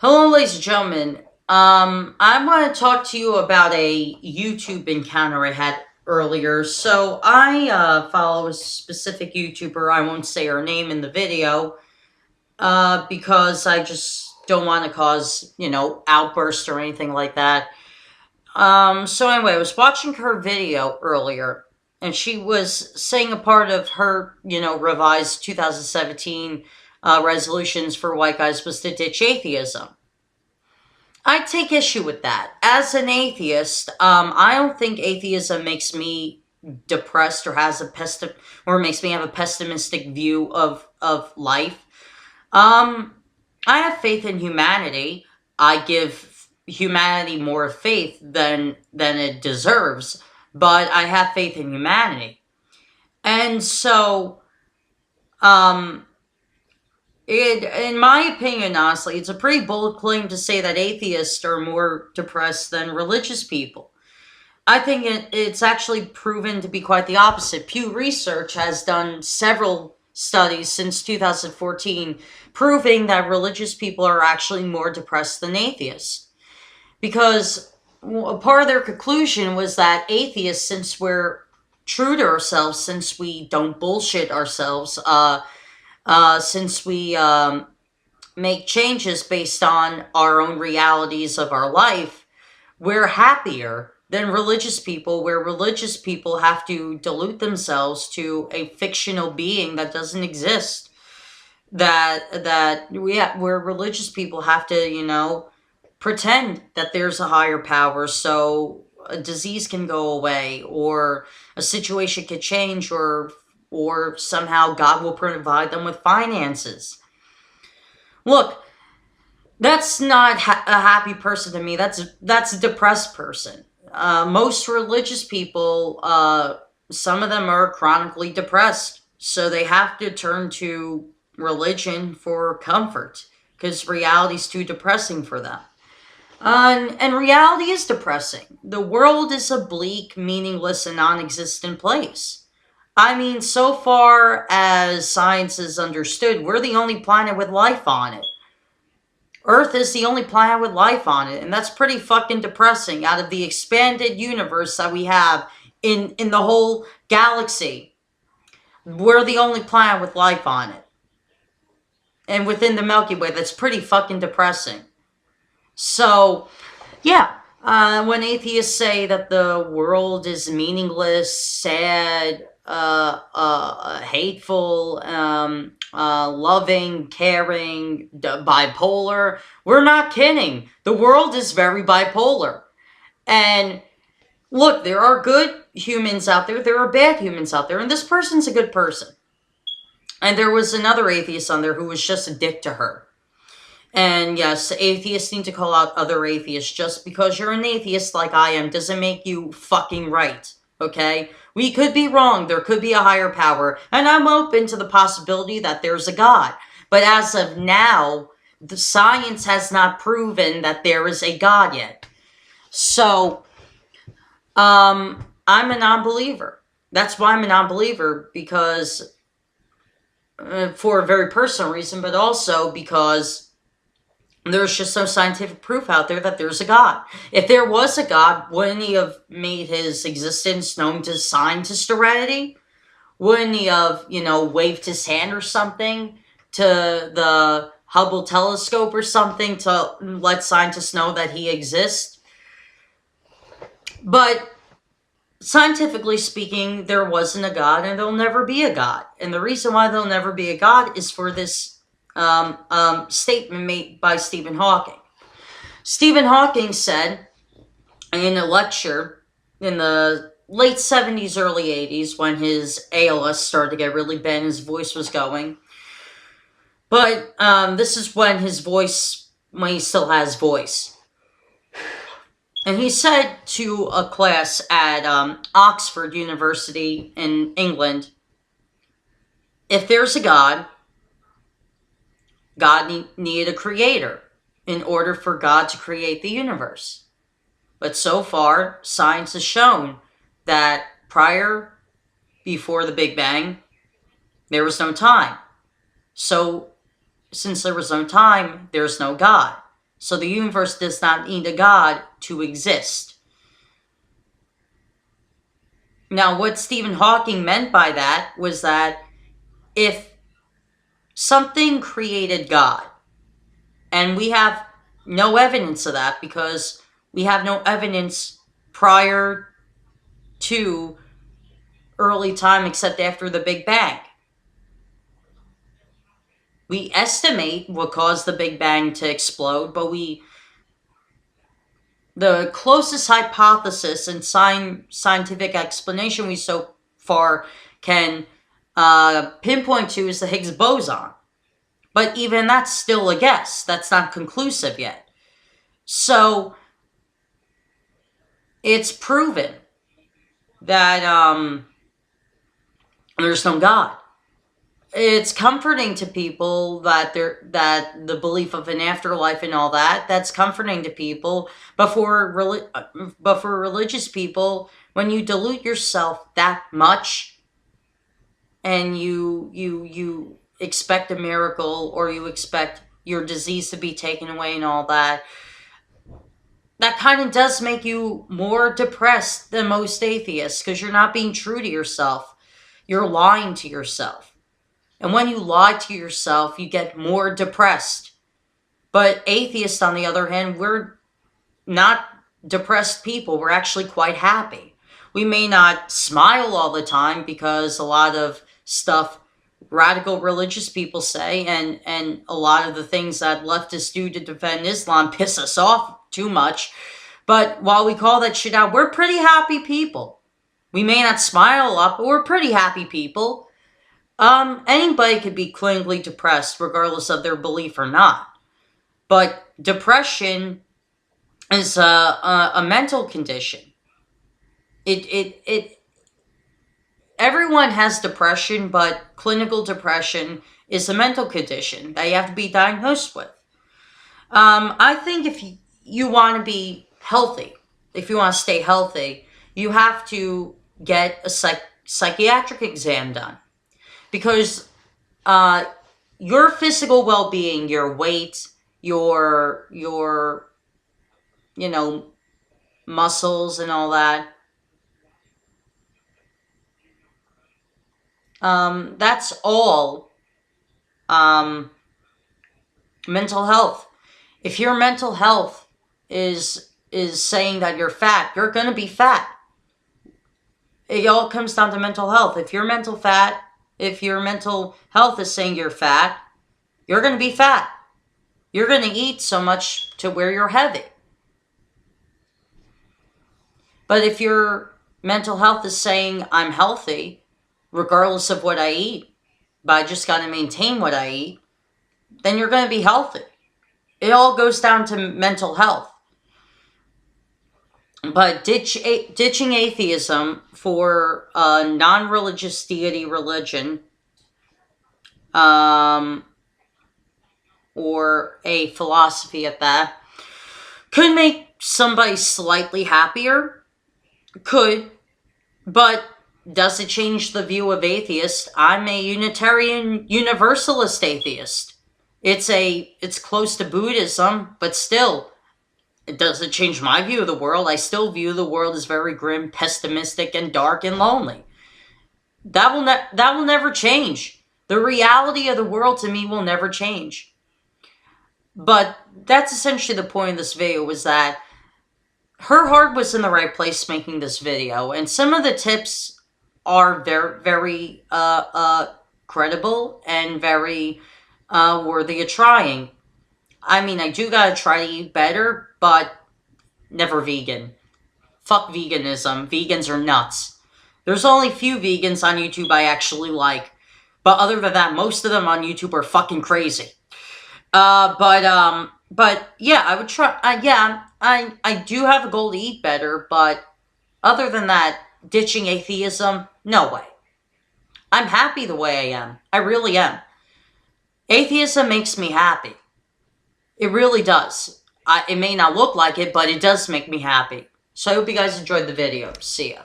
Hello, ladies and gentlemen. I want to talk to you about a YouTube encounter I had earlier. So I follow a specific YouTuber. I won't say her name in the video because I just don't want to cause, outbursts or anything like that. So anyway, I was watching her video earlier, and she was saying a part of her, revised 2017 resolutions for white guys was to ditch atheism. I take issue with that. As an atheist, I don't think atheism makes me depressed or or makes me have a pessimistic view of life. Um, I have faith in humanity. I give humanity more faith than it deserves, but I have faith in humanity, and so um, in my opinion, honestly, it's a pretty bold claim to say that atheists are more depressed than religious people. I think it's actually proven to be quite the opposite. Pew Research has done several studies since 2014 proving that religious people are actually more depressed than atheists. Because a part of their conclusion was that atheists, since we're true to ourselves, since we don't bullshit ourselves, since we make changes based on our own realities of our life, we're happier than religious people, where religious people have to dilute themselves to a fictional being that doesn't exist. Where religious people have to, pretend that there's a higher power so a disease can go away or a situation could change or somehow God will provide them with finances. Look, that's not a happy person to me. That's a depressed person. Most religious people, some of them are chronically depressed, so they have to turn to religion for comfort because reality's too depressing for them. And reality is depressing. The world is a bleak, meaningless, and non-existent place. I mean, so far as science is understood, we're the only planet with life on it. Earth is the only planet with life on it, and that's pretty fucking depressing. Out of the expanded universe that we have in the whole galaxy, we're the only planet with life on it. And within the Milky Way, that's pretty fucking depressing. So, yeah, when atheists say that the world is meaningless, sad, hateful, loving, caring, bipolar, we're not kidding. The world is very bipolar. And look, there are good humans out there are bad humans out there, and this person's a good person. And there was another atheist on there who was just a dick to her. And yes, atheists need to call out other atheists. Just because you're an atheist like I am doesn't make you fucking right, okay? We could be wrong. There could be a higher power. And I'm open to the possibility that there's a God. But as of now, the science has not proven that there is a God yet. So, I'm a non-believer. That's why I'm a non-believer, because for a very personal reason, but also because there's just no scientific proof out there that there's a God. If there was a God, wouldn't he have made his existence known to scientists already? Wouldn't he have, waved his hand or something to the Hubble telescope or something to let scientists know that he exists? But scientifically speaking, there wasn't a God and there'll never be a God. And the reason why there'll never be a God is for this statement made by Stephen Hawking. Stephen Hawking said in a lecture in the late 70s, early 80s, when his ALS started to get really bad and his voice was going. But this is when he still has voice. And he said to a class at Oxford University in England, if there's a God needed a creator in order for God to create the universe. But so far, science has shown that before the Big Bang, there was no time. So, since there was no time, there's no God. So the universe does not need a God to exist. Now, what Stephen Hawking meant by that was that if something created God, and we have no evidence of that because we have no evidence prior to early time except after the Big Bang. We estimate what caused the Big Bang to explode, but the closest hypothesis and scientific explanation we so far can pinpoint to is the Higgs boson. But even that's still a guess. That's not conclusive yet. So it's proven that there's no God. It's comforting to people that the belief of an afterlife and all that's comforting to people. But for religious people, when you dilute yourself that much, and you expect a miracle, or you expect your disease to be taken away and all that kind of does make you more depressed than most atheists, because you're not being true to yourself. You're lying to yourself. And when you lie to yourself, you get more depressed. But atheists, on the other hand, we're not depressed people. We're actually quite happy. We may not smile all the time because a lot of stuff radical religious people say and a lot of the things that leftists do to defend Islam piss us off too much. But while we call that shit out, we're pretty happy people. We may not smile a lot, but we're pretty happy people. Anybody could be clinically depressed regardless of their belief or not. But depression is a mental condition. Everyone has depression, but clinical depression is a mental condition that you have to be diagnosed with. I think if you want to be healthy, if you want to stay healthy, you have to get a psychiatric exam done. Because your physical well-being, your weight, your muscles and all that, that's all mental health. If your mental health is saying that you're fat, you're going to be fat. It all comes down to mental health. If your mental health is saying you're fat, you're going to be fat. You're going to eat so much to where you're heavy. But if your mental health is saying I'm healthy, regardless of what I eat, but I just got to maintain what I eat, then you're going to be healthy. It all goes down to mental health. But ditching atheism for a non-religious deity religion, or a philosophy at that, could make somebody slightly happier. Could. But does it change the view of atheists? I'm a Unitarian Universalist atheist. It's close to Buddhism, but still, it doesn't change my view of the world. I still view the world as very grim, pessimistic, and dark and lonely. That will never change. The reality of the world to me will never change. But that's essentially the point of this video, was that her heart was in the right place making this video, and some of the tips are very, very credible and very worthy of trying. I mean, I do gotta try to eat better, but never vegan. Fuck veganism. Vegans are nuts. There's only a few vegans on YouTube I actually like. But other than that, most of them on YouTube are fucking crazy. But yeah, I would try. I do have a goal to eat better, but other than that, ditching atheism, no way. I'm happy the way I am. I really am. Atheism makes me happy. It really does. It may not look like it, but it does make me happy. So I hope you guys enjoyed the video. See ya.